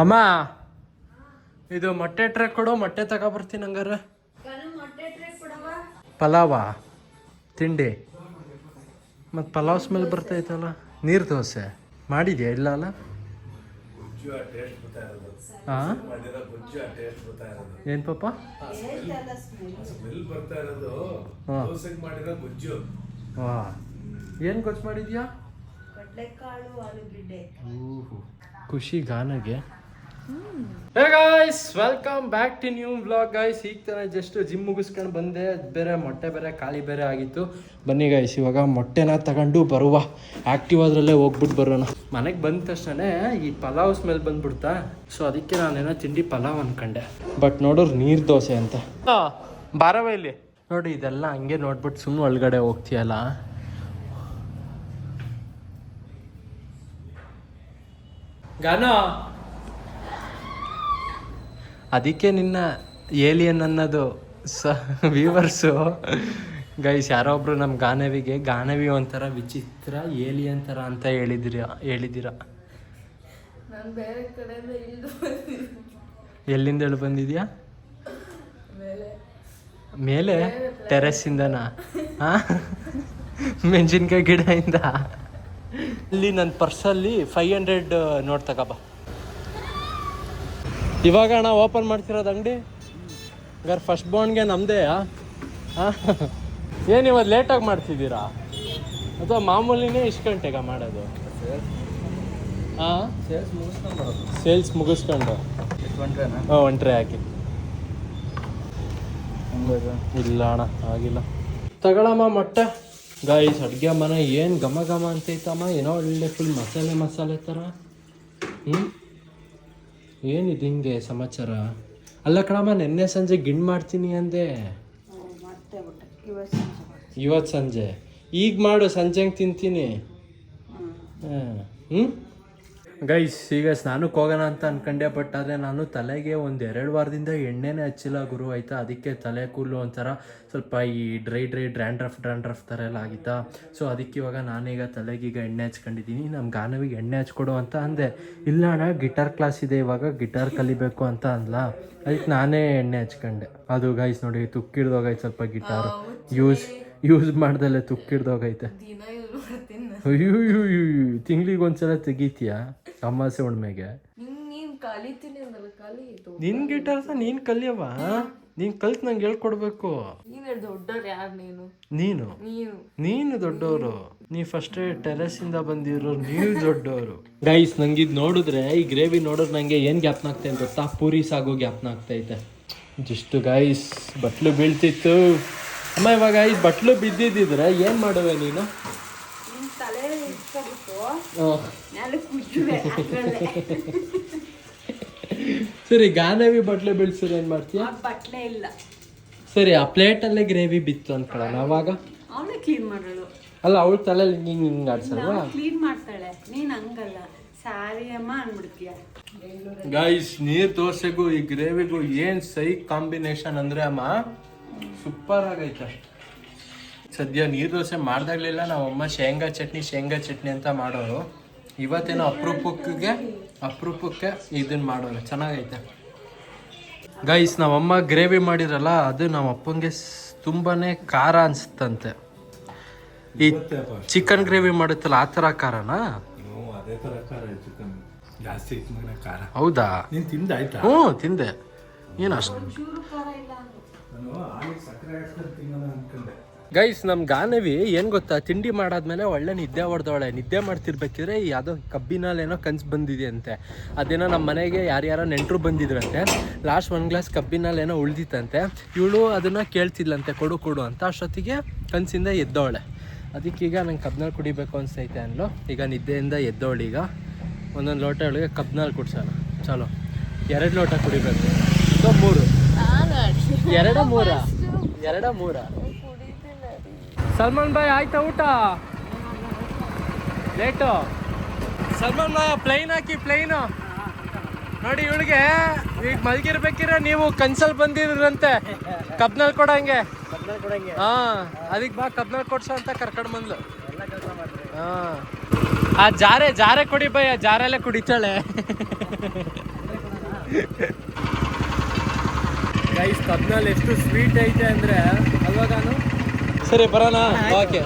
ಅಮ್ಮ ಇದು ಮೊಟ್ಟೆ ಟ್ರೇ ಕೊಡು, ಮೊಟ್ಟೆ ತಗೊಬರ್ತೀನಿ ಹಂಗಾರೆ. ಪಲಾವ ತಿಂಡಿ ಮತ್ತು ಪಲಾವ್ ಸ್ಮೆಲ್ ಬರ್ತೈತಲ್ಲ. ನೀರು ದೋಸೆ ಮಾಡಿದ್ಯಾ? ಇಲ್ಲ ಅಲ್ಲ. ಹಾಂ ಏನು ಪಾಪ? ವಾ, ಏನು ಗೊತ್ತು ಮಾಡಿದ್ಯಾ? ಖುಷಿ ಗಾನಗೆ. Hey guys, welcome back to new vlog guys. ಈಗ ತಾನೇ ಜಸ್ಟ್ ಜಿಮ್ ಮುಗಿಸ್ಕೊಂಡು ಬಂದೆ. ಬೇರೆ ಮೊಟ್ಟೆ ಬೇರೆ ಖಾಲಿ ಬೇರೆ ಆಗಿತ್ತು. ಬನ್ನಿ ಗಾಯ್ಸ್, ಇವಾಗ ಮೊಟ್ಟೆನ ತಗೊಂಡು ಬರುವ. ಆ್ಯಕ್ಟಿವ್ ಅದರಲ್ಲೇ ಹೋಗ್ಬಿಟ್ಟು ಬರೋಣ. ಮನೆಗೆ ಬಂದ ತಕ್ಷಣ ಈ ಪಲಾವ್ ಸ್ಮೆಲ್ ಬಂದ್ಬಿಡ್ತಾ. ಸೊ ಅದಕ್ಕೆ ನಾನೇನೋ ತಿಂಡಿ ಪಲಾವ್ ಅನ್ಕೊಂಡೆ. ಬಟ್ ನೋಡೋರು ನೀರು ದೋಸೆ ಅಂತ. ಬಾರವ ಇಲ್ಲಿ ನೋಡಿ. ಇದೆಲ್ಲ ಹಂಗೆ ನೋಡ್ಬಿಟ್ಟು ಸುಮ್ಮನೆ ಒಳಗಡೆ ಹೋಗ್ತೀಯಲ್ಲ. ಗಾನ, ಅದಕ್ಕೆ ನಿನ್ನ ಏಲಿಯನ್ ಅನ್ನೋದು ವ್ಯೂವರ್ಸು ಗೈಸ್. ಯಾರೋ ಒಬ್ರು ನಮ್ಮ ಗಾನವಿ ಒಂಥರ ವಿಚಿತ್ರ ಏಲಿಯನ್ ಥರ ಅಂತ ಹೇಳಿದ್ದೀರ. ಎಲ್ಲಿಂದ ಹೇಳಿ ಬಂದಿದ್ಯಾ? ಮೇಲೆ ಟೆರೆಸ್ಸಿಂದನಾ? ಹಾಂ, ಮೆಣಸಿನ್ಕಾಯಿ ಗಿಡದಿಂದ. ಇಲ್ಲಿ ನನ್ನ ಪರ್ಸಲ್ಲಿ 500 ನೋಟ್ ತಗೋಬ. ಇವಾಗ ಅಣ್ಣ ಓಪನ್ ಮಾಡ್ತಿರೋದು ಅಂಗಡಿ. ಹಂಗಾರೆ ಫಸ್ಟ್ ಬೋನ್ಗೆ ನಮ್ಮದೇ. ಹಾಂ, ಏನು ಇವತ್ತು ಲೇಟಾಗಿ ಮಾಡ್ತಿದ್ದೀರಾ ಅಥವಾ ಮಾಮೂಲಿನೇ ಇಷ್ಟು ಗಂಟೆಗೆ ಮಾಡೋದು? ಹಾಂ, ಸೇಲ್ಸ್ ಮುಗಿಸ್ಕೊಂಡು ಒಂಟ್ರೆ ಹಾಕಿ. ಇಲ್ಲ ಅಣ್ಣ ಆಗಿಲ್ಲ. ತಗೊಳಮ್ಮ ಮೊಟ್ಟೆ. ಗಾಯ್ಸ್, ಅಡುಗೆ ಮನೆ ಏನು ಘಮ ಘಮ ಅಂತೈತಮ್ಮ. ಏನೋ ಒಳ್ಳೆ ಫುಲ್ ಮಸಾಲೆ ಥರ. ಏನಿದು ಹಿಂಗೆ ಸಮಾಚಾರ? ಅಲ್ಲ ಕಣಮ್ಮ, ನೆನ್ನೆ ಸಂಜೆ ಗಿಣ್ ಮಾಡ್ತೀನಿ ಅಂದೆ. ಇವತ್ತು ಸಂಜೆ ಈಗ ಮಾಡು, ಸಂಜೆಗೆ ತಿಂತೀನಿ. ಗೈಸ್, ಈಗ ಸ್ನಾನಕ್ಕೆ ಹೋಗೋಣ ಅಂತ ಅನ್ಕೊಂಡೆ. ಬಟ್ ಆದರೆ ನಾನು ತಲೆಗೆ 1-2 ವಾರದಿಂದ ಎಣ್ಣೆನೇ ಹಚ್ಚಿಲ್ಲ ಗುರು, ಆಯಿತಾ. ಅದಕ್ಕೆ ತಲೆ ಕೂದಲು ಒಂಥರ ಸ್ವಲ್ಪ ಈ ಡ್ರೈ ಡ್ರ್ಯಾಂಡ್ರಫ್ ಥರ ಎಲ್ಲ ಆಗಿತ್ತಾ. ಸೊ ಅದಕ್ಕೆ ಇವಾಗ ನಾನೀಗ ತಲೆಗೀಗ ಎಣ್ಣೆ ಹಚ್ಕೊಂಡಿದ್ದೀನಿ. ನಮ್ಮ ಗಾನವಿಗೆ ಎಣ್ಣೆ ಹಚ್ಕೊಡು ಅಂತ ಅಂದೆ. ಇಲ್ಲ ಅಣ್ಣ, ಗಿಟಾರ್ ಕ್ಲಾಸ್ ಇದೆ, ಇವಾಗ ಗಿಟಾರ್ ಕಲಿಬೇಕು ಅಂತ ಅಂದ್ಲ. ಅದಕ್ಕೆ ನಾನೇ ಎಣ್ಣೆ ಹಚ್ಕೊಂಡೆ. ಅದು ಗೈಸ್ ನೋಡಿ, ತುಕ್ಕಿಡ್ದೋಗೈತೆ ಸ್ವಲ್ಪ ಗಿಟಾರ್. ಯೂಸ್ ಮಾಡ್ದಲ್ಲೇ ತುಕ್ಕಿಡ್ದೋಗೈತೆ. ಅಯ್ಯೋ, ತಿಂಗ್ಳಿಗೆ ಒಂದ್ಸಲ ತೆಗಿತೀಯಾ ಅಮಾಸೆ ಹುಣ್ಮೆಗೆ? ನಿನ್ ಗಿಟಾರ್ ನೀನ್ ಕಲಿಯವ. ನೀನ್ ಕಲ್ತ್ ನಂಗೆ ಹೇಳ್ಕೊಡ್ಬೇಕು. ನೀನು ದೊಡ್ಡವರು. ನೀ ಫಸ್ಟ್ ಟೆರೆಸ್ ಇಂದ ಬಂದಿರೋ, ನೀವು ದೊಡ್ಡವರು. ಗೈಸ್, ನಂಗಿದ್ ನೋಡಿದ್ರೆ, ಈ ಗ್ರೇವಿ ನೋಡಿದ್ರೆ ನಂಗೆ ಏನ್ ಜ್ಞಾಪನ ಆಗ್ತೈತೆ ಗೊತ್ತಾ? ಪೂರಿ ಸಾಗೋ ಜ್ಞಾಪನ ಆಗ್ತೈತೆ. ಜಸ್ಟ್ ಗೈಸ್, ಬಟ್ಲು ಬೀಳ್ತಿತ್ತು ಅಮ್ಮ. ಇವಾಗ ಈ ಬಟ್ಲು ಬಿದ್ದಿದ್ದಿದ್ರೆ ಏನ್ ಮಾಡುವೆ ನೀನು? ಸರಿ, ಗಾನವಿ ಬಟ್ಲೆ ಬೀಳ್ಸಿದ್ರೆ ಏನ್ ಮಾಡ್ತೀಯ? ಬಟ್ಲೆ ಇಲ್ಲ. ಸರಿ, ಆ ಪ್ಲೇಟ್ ಅಲ್ಲೇ ಗ್ರೇವಿ ಬಿತ್ತು ಅನ್ಕೊಳ್ಳೋಣ. ಅವಾಗ ಅವಳು ಕ್ಲೀನ್ ಮಾಡಳು. ಅಲ್ಲ, ಅವಳು ತಲೆಯಲ್ಲಿ ಹಿಂಗ್ ಆಡ್ಸಲ್ವಾ? ಕ್ಲೀನ್ ಮಾಡ್ತಾಳೆ, ನೀನ್ ಹಂಗಲ್ಲ. ಸಾರಿ ಅಮ್ಮ ಅನ್ಬಿಡ್ತೀಯ. ಗೈಸ್, ನೀರ್ ದೋಸೆಗೂ ಈ ಗ್ರೇವಿಗೂ ಏನ್ ಸೈ ಕಾಂಬಿನೇಷನ್ ಅಂದ್ರೆ ಅಮ್ಮ, ಸೂಪರ್ ಆಗೈತೆ. ಸದ್ಯ ನೀರು ದೋಸೆ ಮಾಡ್ದಾಗ್ಲಿಲ್ಲ ನಾವಮ್ಮ ಶೇಂಗಾ ಚಟ್ನಿ ಅಂತ ಮಾಡೋರು. ಇವತ್ತೇನೋ ಅಪರೂಪಕ್ಕೆ ಇದನ್ನ ಮಾಡೋರು. ಚೆನ್ನಾಗೈತೆ ಗೈಸ್. ನಾವಮ್ಮ ಗ್ರೇವಿ ಮಾಡಿರಲ್ಲ, ಅದು ನಮ್ಮ ಅಪ್ಪಂಗೆ ತುಂಬಾನೇ ಖಾರ ಅನ್ಸುತ್ತಂತೆ. ಈ ಚಿಕನ್ ಗ್ರೇವಿ ಮಾಡುತ್ತಲ್ಲ, ಆ ಥರ ಖಾರನಾ? ಹೌದಾ? ಹ್ಞೂ, ತಿಂದೆ. ಏನು ಅಷ್ಟು? ಗೈಸ್, ನಮ್ಮ ಗಾನವಿ ಏನು ಗೊತ್ತಾ, ತಿಂಡಿ ಮಾಡಾದ್ಮೇಲೆ ಒಳ್ಳೆ ನಿದ್ದೆ ಹೊಡೆದವಳೆ. ನಿದ್ದೆ ಮಾಡ್ತಿರ್ಬೇಕಿದ್ರೆ ಯಾವುದೋ ಕಬ್ಬಿನಲ್ಲೇನೋ ಕನ್ಸು ಬಂದಿದೆ ಅಂತೆ. ಅದೇನೋ ನಮ್ಮ ಮನೆಗೆ ಯಾರ್ಯಾರೋ ನೆಂಟರು ಬಂದಿದ್ರಂತೆ. Last 1 glass ಕಬ್ಬಿನಲ್ಲೇನೋ ಉಳ್ದಿತ್ತಂತೆ. ಇವಳು ಅದನ್ನು ಕೇಳ್ತಿದ್ಲಂತೆ, ಕೊಡು ಅಂತ. ಅಷ್ಟೊತ್ತಿಗೆ ಕನಸಿಂದ ಎದ್ದವಳೆ. ಅದಕ್ಕೀಗ ನಂಗೆ ಕಬ್ಬಿನಾಲ್ ಕುಡಿಬೇಕು ಅನಿಸ್ತೈತೆ ಅನ್ಲು. ಈಗ ನಿದ್ದೆಯಿಂದ ಎದ್ದವಳೀಗ ಒಂದೊಂದು ಲೋಟ ಒಳಗೆ ಕಬ್ಬಿನಾಲ್ ಕುಡ್ಸೋಣ. ಚಲೋ, 2 ಲೋಟ ಕುಡಿಬೇಕು. 3 2 3 ಸಲ್ಮಾನ್ ಬಾಯ್, ಆಯ್ತಾ ಊಟ? ಲೇಟು. ಸಲ್ಮಾನ್ ಬಾಯ್, ಪ್ಲೈನ್ ಹಾಕಿ. ಪ್ಲೈನು ನೋಡಿ. ಇವಳಿಗೆ ಈಗ ಮಲ್ಗಿರ್ಬೇಕಿದ್ರೆ ನೀವು ಕನ್ಸಲ್ ಬಂದಿದ್ರಂತೆ ಕಬ್ನಲ್ಲಿ ಕೊಡಂಗೆ. ಹಾಂ, ಅದಕ್ಕೆ ಬಾ ಕಬ್ನಲ್ಲಿ ಕೊಡ್ಸೋ ಅಂತ ಕರ್ಕೊಂಡು ಬಂದ್ಲು. ಹಾಂ, ಆ ಜಾರೆ ಕೊಡಿ ಬೈ. ಆ ಜಾರಲ್ಲೇ ಕುಡಿತಾಳೆ. ಗೈಸ್ ಕಬ್ನಲ್ಲಿ ಎಷ್ಟು ಸ್ವೀಟ್ ಐತೆ ಅಂದರೆ ಅಲ್ವಾಗಾನು. ಸರಿ ಬರೋಣ. ಓಕೆ,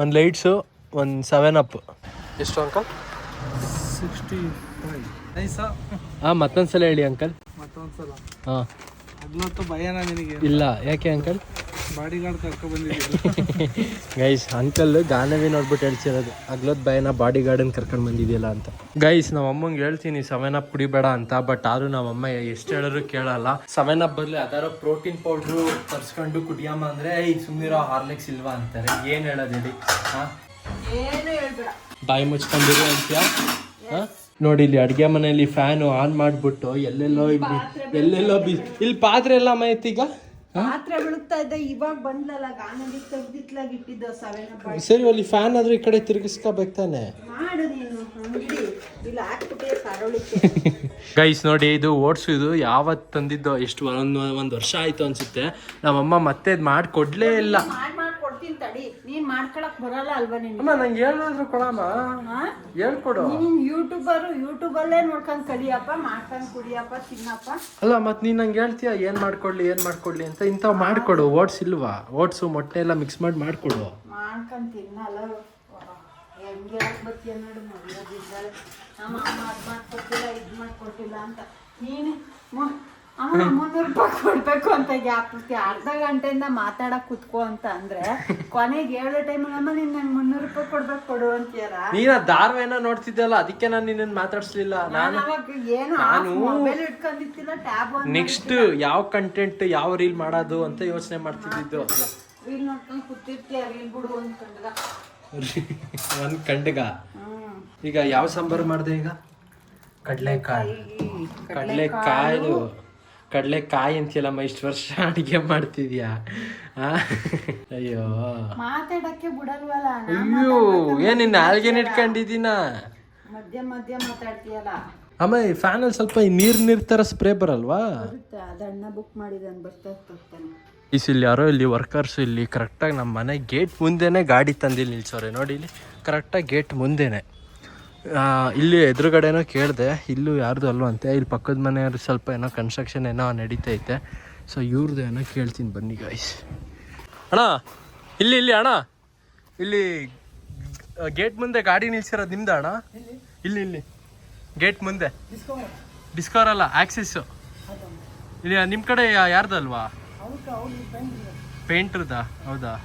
ಒಂದು ಲೈಟ್ಸು, ಒಂದು 7up. ಎಷ್ಟು ಅಂಕಲ್? 65. ಹಾಂ, ಮತ್ತೊಂದ್ಸಲ ಹೇಳಿ ಅಂಕಲ್. ಮತ್ತೊಂದ್ಸಲ ಹಾಂ. ಅಗ್ಲೊತ್ತು ಭಯನಾ ನಿನಗೆ? ಇಲ್ಲ, ಯಾಕೆ ಅಂಕಲ್? ಬಾಡಿ ಗಾರ್ಡ್ ಕರ್ಕೊ ಬಂದಿದ್ದೀವಿ. ಗೈಸ್ ಅಂಕಲ್ ಗಾನವಿ ನೋಡ್ಬಿಟ್ಟು ಹೇಳ್ತಿರೋದು, ಅಗ್ಲೊತ್ತು ಭಯನ ಬಾಡಿ ಗಾರ್ಡನ್ ಕರ್ಕೊಂಡು ಬಂದಿದೆಯಲ್ಲ ಅಂತ. ಗೈಸ್ ನಮ್ಮ ಅಮ್ಮಂಗೆ ಹೇಳ್ತೀನಿ 7up ಕುಡಿಬೇಡ ಅಂತ, ಬಟ್ ಆದ್ರೂ ನಮ್ಮಮ್ಮ ಎಷ್ಟು ಹೇಳಿದ್ರು ಕೇಳಲ್ಲ. 7up ಬದಲು ಯಾವ್ದಾರು ಪ್ರೋಟೀನ್ ಪೌಡ್ರು ತರಿಸ್ಕೊಂಡು ಕುಡಿಯಮ್ಮ ಅಂದರೆ ಸುಮ್ಮನಿರೋ ಹಾರ್ಲಿಕ್ಸ್ ಇಲ್ವಾ ಅಂತಾರೆ. ಏನು ಹೇಳೋದು ಹೇಳಿ? ಹಾಂ, ಏನು ಹೇಳ್ಬೇಡ, ಬಾಯಿ ಮುಚ್ಕೊಂಡಿರು ಅಂತ್ಯಾ. ಹಾಂ, ನೋಡಿ ಇಲ್ಲಿ ಅಡುಗೆ ಮನೆಯಲ್ಲಿ ಫ್ಯಾನು ಆನ್ ಮಾಡಿಬಿಟ್ಟು ಎಲ್ಲೆಲ್ಲೋ ಇಲ್ಲಿ ಪಾತ್ರೆ ಎಲ್ಲ ಮೈತೀಗ. ಪಾತ್ರೆ ಬಿಳುಕ್ತಾ ಇದ್ದ, ಇವಾಗ ಬಂದ್ಲಲ್ಲ ಗಾನವಿ ತೆಗ್ದಿತ್ಲಾಗ ಇಟ್ಟಿದ್ದು 7up. ಸರಿ, ಅಲ್ಲಿ ಫ್ಯಾನ್ ಆದ್ರೂ ಈ ಕಡೆ ತಿರುಗಿಸ್ಕೋಬೇಕು ತಾನೆ. ಮಾಡು ನೀನು ಅಂಗಡಿ ಇಲ್ಲ ಹಾಕ್ಬಿಟ್ಟೆ ಸಾರೋಳಿಕೆ. ಗೈಸ್ ನೋಡಿ, ಇದು ಓಟ್ಸು, ಇದು ಯಾವತ್ತು ತಂದಿದ್ದು, ಎಷ್ಟು ಒಂದು ವರ್ಷ ಆಯ್ತು ಅನ್ಸುತ್ತೆ. ನಮ್ಮಮ್ಮ ಮತ್ತೆ ಇದು ಮಾಡಿಕೊಡ್ಲೇ ಇಲ್ಲ. ಮಾಡ್ಕೊಡ್ತೀನಿ ತಡಿ, ನೀನ್ ಮಾಡ್ಕೊಳಕ್ ಬರಲ್ಲ ಅಲ್ವಾ ನೀನು? ಅಮ್ಮ ನಂಗೆ ಹೇಳಿದ್ರು ಕೊಡಮ್ಮ, ಹೇಳ್ಕೊಡು. ನೀನ್ ಯೂಟ್ಯೂಬಲ್ಲೇ ನೋಡ್ಕೊಂಡ್ ಕಲಿಯಪ್ಪ, ಮಾಡ್ಕೊಂಡ್ ಕುಡಿಯಪ್ಪ, ತಿನ್ನಪ್ಪ. ಅಲ್ಲ ಮತ್ತೆ ನೀನ್ ನಂಗೆ ಹೇಳ್ತೀಯ ಏನ್ ಮಾಡ್ಕೊಳ್ಳಿ ಅಂತ. ಇಂಥವು ಮಾಡ್ಕೊಡು. ಓಟ್ಸ್ ಇಲ್ವಾ? ಓಟ್ಸು ಮೊಟ್ಟೆ ಎಲ್ಲ ಮಿಕ್ಸ್ ಮಾಡಿ ಮಾಡ್ಕೊಡು. ಮಾಡ್ಕೊಂಡ್ ತಿನ್ನಲ್ಲ, ಹೆಂಗೆ ಬರ್ತೀಯ ನೋಡು. ಮದುವೆದಿದ್ದಾಳೆ ನಮ್ಮ ಅಮ್ಮ ಅದು ಮಾಡ್ಕೊಟ್ಟಿಲ್ಲ, ಇದು ಮಾಡ್ಕೊಟ್ಟಿಲ್ಲ ಅಂತ. ನೀನು ಅಮ್ಮ 300 ರೂಪಾಯಿ ಕೊಡ್ಬೇಕು ಅಂತ ಗ್ಯಾಪುತ್ತಿ, ಅರ್ಧ ಗಂಟೆಯಿಂದ ಮಾತಾಡಕ್ ಕುತ್ಕೋ ಅಂತ ಅಂದ್ರೆ ಕೊನೆಗೆ ಹೇಳೋ ಟೈಮಲ್ಲಿ ಅಮ್ಮ ನೀನ್ ನಂಗೆ 300 ರೂಪಾಯಿ ಕೊಡು ಅಂತೀಯಲ್ಲ. ನೀನ ಧಾರವೇನ ನೋಡ್ತಿದ್ದಲ್ಲ, ಅದಕ್ಕೆ ನಾನು ನಿನ್ನ ಮಾತಾಡ್ಸ್ಲಿಲ್ಲ. ನಾನು ಮೊಬೈಲ್ ಇಟ್ಕೊಂಡಿತ್ತಿಲ್ಲ, ಟ್ಯಾಬ್ ನೆಕ್ಸ್ಟ್ ಯಾವ ಕಂಟೆಂಟ್, ಯಾವ ರೀಲ್ ಮಾಡೋದು ಅಂತ ಯೋಚನೆ ಮಾಡ್ತಿದ್ದು. ರೀಲ್ ನೋಡ್ಕೊಂಡು ಕೂತಿರ್ತೀಯ, ರೀಲ್ ಬಿಡು ಅಂದ್ಕೊಂಡ್ಗ ಒಂದ್ ಕಂಡಗ. ಈಗ ಯಾವ ಸಾಂಬಾರು ಮಾಡಿದೆ? ಈಗ ಕಡಲೆಕಾಯಿ ಅಂತೀಯಲ್ಲಮ್ಮ, ಇಷ್ಟು ವರ್ಷ ಅಡಿಗೆ ಮಾಡ್ತಿದ್ಯಾ? ಅಯ್ಯೋ ಮಾತಾಡಕ್ಕೆ ಬಿಡಲ್ವಲ್ಲ. ಅಯ್ಯೋ, ಏನ್ ನಿನ್ನ ಆಲ್ಗೇನ್ ಇಟ್ಕೊಂಡಿದ್ದೀನ? ಮಧ್ಯ ಮಾತಾಡ್ತೀಯಲ್ಲ. ಅಮ್ಮ, ಈ ಫ್ಯಾನಲ್ಲಿ ಸ್ವಲ್ಪ ನೀರ್ ತರ ಸ್ಪ್ರೇ ಬರಲ್ವಾ? ಅದನ್ನ ಬುಕ್ ಮಾಡಿದಾನೆ, ಬರ್ತಾ ಹೋಗ್ತಾನೆ. ಇಲ್ಲಿ ಯಾರೋ ಇಲ್ಲಿ ವರ್ಕರ್ಸ್ ಇಲ್ಲಿ ಕರೆಕ್ಟಾಗಿ ನಮ್ಮ ಮನೆ ಗೇಟ್ ಮುಂದೆನೇ ಗಾಡಿ ತಂದು ನಿಲ್ಸೋರೆ ನೋಡಿ. ಇಲ್ಲಿ ಕರೆಕ್ಟಾಗಿ ಗೇಟ್ ಮುಂದೆನೇ. ಇಲ್ಲಿ ಎದುರುಗಡೆನೋ ಕೇಳಿದೆ, ಇಲ್ಲೂ ಯಾರ್ದು ಅಲ್ವಂತೆ. ಇಲ್ಲಿ ಪಕ್ಕದ ಮನೆಯವ್ರು ಸ್ವಲ್ಪ ಏನೋ ಕನ್ಸ್ಟ್ರಕ್ಷನ್ ಏನೋ ನಡೀತೈತೆ. ಸೊ ಇವ್ರದ್ದು ಏನೋ ಕೇಳ್ತೀನಿ ಬನ್ನಿ ಗೈಸ್. ಅಣ್ಣ ಇಲ್ಲಿ ಅಣ್ಣ, ಇಲ್ಲಿ ಗೇಟ್ ಮುಂದೆ ಗಾಡಿ ನಿಲ್ಸಿರೋದು ನಿಮ್ದ ಅಣ್ಣ? ಇಲ್ಲಿ ಗೇಟ್ ಮುಂದೆ ಡಿಸ್ಕವರ್ ಅಲ್ಲ, ಆಕ್ಸಿಸ್ಸು. ಇಲ್ಲಿ ನಿಮ್ಮ ಕಡೆ ಯಾರ್ದಲ್ವಾ? ಪೇಂಟ್ರದಾ? ಹೌದಾ?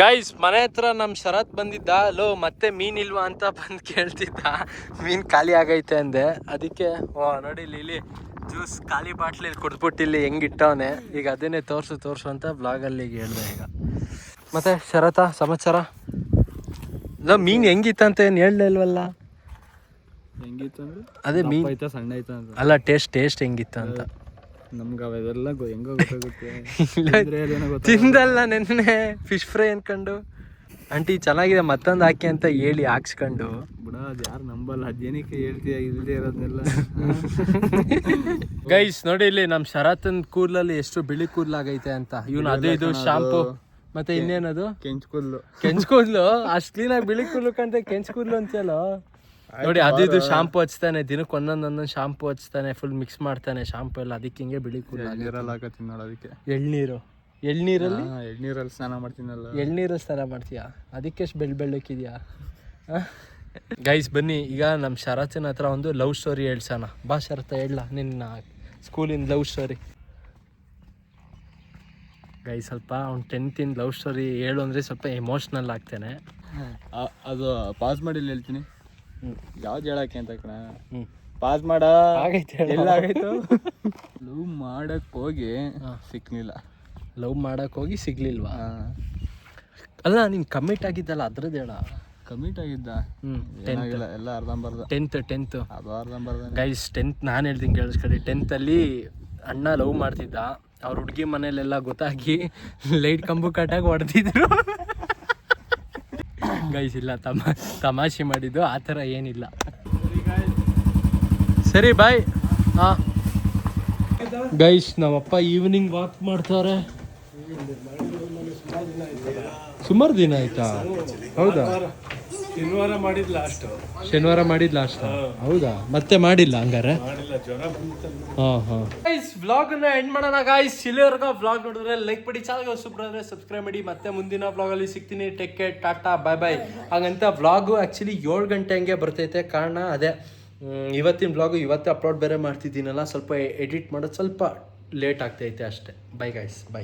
ಗೈಸ್ ಮನೆ ಹತ್ರ ನಮ್ಮ ಶರತ್ ಬಂದಿದ್ದ. ಲೋ ಮತ್ತೆ ಮೀನ್ ಇಲ್ವಾ ಅಂತ ಬಂದು ಕೇಳ್ತಿದ್ದ. ಮೀನ್ ಖಾಲಿ ಆಗೈತೆ ಅಂದೆ, ಅದಕ್ಕೆ ನೋಡಿ ಇಲ್ಲಿ ಜ್ಯೂಸ್ ಖಾಲಿ ಬಾಟ್ಲಿ ಕುಡ್ದ್ಬಿಟ್ಟು ಇಲ್ಲಿ ಹೆಂಗಿಟ್ಟವನೆ. ಈಗ ಅದನ್ನೇ ತೋರ್ಸು ಅಂತ ಬ್ಲಾಗಲ್ಲಿ ಈಗ ಹೇಳ್ದೆ. ಈಗ ಮತ್ತೆ ಶರತ ಸಮಾಚಾರ? ಮೀನ್ ಹೆಂಗಿತ್ತಂತ ಏನು ಹೇಳಲೇ ಇಲ್ವಲ್ಲ? ಹೆಂಗಿತ್ತು ಅದೇ ಮೀನ್ ಸಣ್ಣ ಐತ ಅಲ್ಲ, ಟೇಸ್ಟ್ ಹೆಂಗಿತ್ತು ಅಂತ. ನಮ್ಗೆ ಅವೆಲ್ಲ ಹೆಂಗೋ ಗೊತ್ತಾಗುತ್ತೆ. ತಿಂದಲ್ಲ ನೆನ್ನೆ ಫಿಶ್ ಫ್ರೈ ಅನ್ಕೊಂಡು, ಆಂಟಿ ಚೆನ್ನಾಗಿದೆ ಮತ್ತೊಂದು ಹಾಕಿ ಅಂತ ಹೇಳಿ ಹಾಕ್ಸ್ಕೊಂಡು. ಬಿಡ, ಅದು ಯಾರು ನಂಬಲ್ಲ, ಅದೇನಕ್ಕೆ ಹೇಳ್ತೀಯ ಇಲ್ಲದೆ ಇರೋದನ್ನೆಲ್ಲ. ಗೈಸ್ ನೋಡಿ, ಇಲ್ಲಿ ನಮ್ಮ ಶರತನ್ ಕೂದಲಲ್ಲಿ ಎಷ್ಟು ಬಿಳಿ ಕೂದಲಾಗೈತೆ ಅಂತ. ಇವನು ಅದು ಇದು ಶಾಂಪು ಮತ್ತೆ ಇನ್ನೇನದು ಕೆಂಚ್ ಕೂದಲು. ಅಷ್ಟು ಕ್ಲೀನಾಗಿ ಬಿಳಿ ಕೂದಲು ಕಂತ ಕೆಂಚ್ ಕೂದಲು ಅಂತೀಯಲ್ಲ. ನೋಡಿ ಅದು ಇದು ಶಾಂಪು ಹಚ್ತಾನೆ, ದಿನಕ್ಕೆ ಒಂದೊಂದು ಶಾಂಪು ಹಚ್ತಾನೆ, ಫುಲ್ ಮಿಕ್ಸ್ ಮಾಡ್ತಾನೆ ಶಾಂಪು ಎಲ್ಲ. ಅದಕ್ಕೆ ಹಿಂಗೆ ಬಿಳಿ ಕೂದಲು. ಹಾಕತ್ತೀನಿ ನೋಡೋದಕ್ಕೆ. ಎಳ್ನೀರಲ್ಲಿ ಸ್ನಾನ ಮಾಡ್ತೀನಲ್ಲ. ಎಳ್ನೀರಲ್ಲಿ ಸ್ನಾನ ಮಾಡ್ತೀಯಾ? ಅದಕ್ಕೆ ಎಷ್ಟು ಬೆಳ್ಳಕ್ಕಿದ್ಯಾ? ಗೈಸ್ ಬನ್ನಿ, ಈಗ ನಮ್ಮ ಶರತ್ನ ಹತ್ರ ಒಂದು ಲವ್ ಸ್ಟೋರಿ ಹೇಳ್ಸೋಣ. ಬಾ ಶರತ್, ಹೇಳ ನಿನ್ನ ಸ್ಕೂಲಿನ ಲವ್ ಸ್ಟೋರಿ. ಗೈಸ್ ಸ್ವಲ್ಪ ಅವ್ನು 10th ಲವ್ ಸ್ಟೋರಿ ಹೇಳು ಅಂದರೆ ಸ್ವಲ್ಪ ಎಮೋಷ್ನಲ್ ಆಗ್ತೇನೆ. ಅದು ಪಾಸ್ ಮಾಡಿ ಹೇಳ್ತೀನಿ. ಯಾವ್ದು ಹೇಳಕ್ಕೆ ಅಂತ ಕಣ? ಪಾಸ್ ಮಾಡ ಆಗೈತೆ. ಎಲ್ಲ ಆಗೈತು. ಲವ್ ಮಾಡಕ್ ಹೋಗಿ ಸಿಕ್ಲಿಲ್ಲ. ಲವ್ ಮಾಡಕ್ ಹೋಗಿ ಸಿಗ್ಲಿಲ್ವಾ? ಅಲ್ಲ ನೀನ್ ಕಮಿಟ್ ಆಗಿದ್ದಲ್ಲ ಅದ್ರದ್ದು ಹೇಳ. ಕಮಿಟ್ ಆಗಿದ್ದ? ಎಲ್ಲ ಅರ್ಧಂಬರ್ಧ. 10th ಅದು ಅರ್ಧಂಬರ್ಧ. ಗೈಸ್ 10th ನಾನು ಹೇಳ್ತೀನಿ ಕೇಳಿಸ್ಕೊಳ್ಳಿ. 10th ಅಲ್ಲಿ ಅಣ್ಣ ಲವ್ ಮಾಡ್ತಿದ್ದ. ಅವ್ರ ಹುಡುಗಿ ಮನೇಲೆಲ್ಲ ಗೊತ್ತಾಗಿ ಲೈಟ್ ಕಂಬು ಕಟ್ಟಾಗಿ ಹೊಡೆದಿದ್ರು. ಗೈಸ್ ಇಲ್ಲ, ತಮಾಷೆ ಮಾಡಿದ್ದು, ಆ ಥರ ಏನಿಲ್ಲ. ಸರಿ ಬಾಯ್. ಹಾಂ ಗೈಸ್, ನಮ್ಮಪ್ಪ ಈವ್ನಿಂಗ್ ವಾಕ್ ಮಾಡ್ತಾರೆ. ಸುಮಾರು ದಿನ ಆಯ್ತಾ? ಹೌದಾ? ಶನಿವಾರ ಮಾಡಿದ್ ಲಾಸ್ಟ್ ಶನಿವಾರ ಮಾಡಿದ್ ಲಾಸ್ಟ್ ಹೌದಾ ಮತ್ತೆ ಮಾಡಿಲ್ಲ ಹಂಗಾರೆ ಮಾಡಿಲ್ಲ ಜ್ವರ ಬಂದಿತ್ತಲ್ಲ ಹಾಂ ಗೈಸ್ ವ್ಲಾಗನ್ನ ಎಂಡ್ ಮಾಡೋಣ ಗೈಸ್ ಇಲ್ಲಿವರೆಗೂ ವ್ಲಾಗ್ ನೋಡಿದ್ರೆ ಲೈಕ್ ಮಾಡಿ ಚಾನಲ್ಗೆ ಸೂಪರ್ ಆದರೆ ಸಬ್ಸ್ಕ್ರೈಬ್ ಮಾಡಿ ಮತ್ತೆ ಮುಂದಿನ ವ್ಲಾಗಲ್ಲಿ ಸಿಗ್ತೀನಿ ಟೇಕ್ ಕೇರ್ ಟಾಟಾ ಬಾಯ್ ಬಾಯ್ ಹಾಗಂತ ವ್ಲಾಗು ಆ್ಯಕ್ಚುಲಿ 7 ಗಂಟೆ ಹಂಗೆ ಬರ್ತೈತೆ ಕಾರಣ ಅದೇ ಇವತ್ತಿನ ವ್ಲಾಗು ಇವತ್ತೇ ಅಪ್ಲೋಡ್ ಬೇರೆ ಮಾಡ್ತಿದ್ದೀನಲ್ಲ ಸ್ವಲ್ಪ ಎಡಿಟ್ ಮಾಡೋದು ಸ್ವಲ್ಪ ಲೇಟ್ ಆಗ್ತೈತೆ ಅಷ್ಟೇ ಬೈ ಗೈಸ್ ಬೈ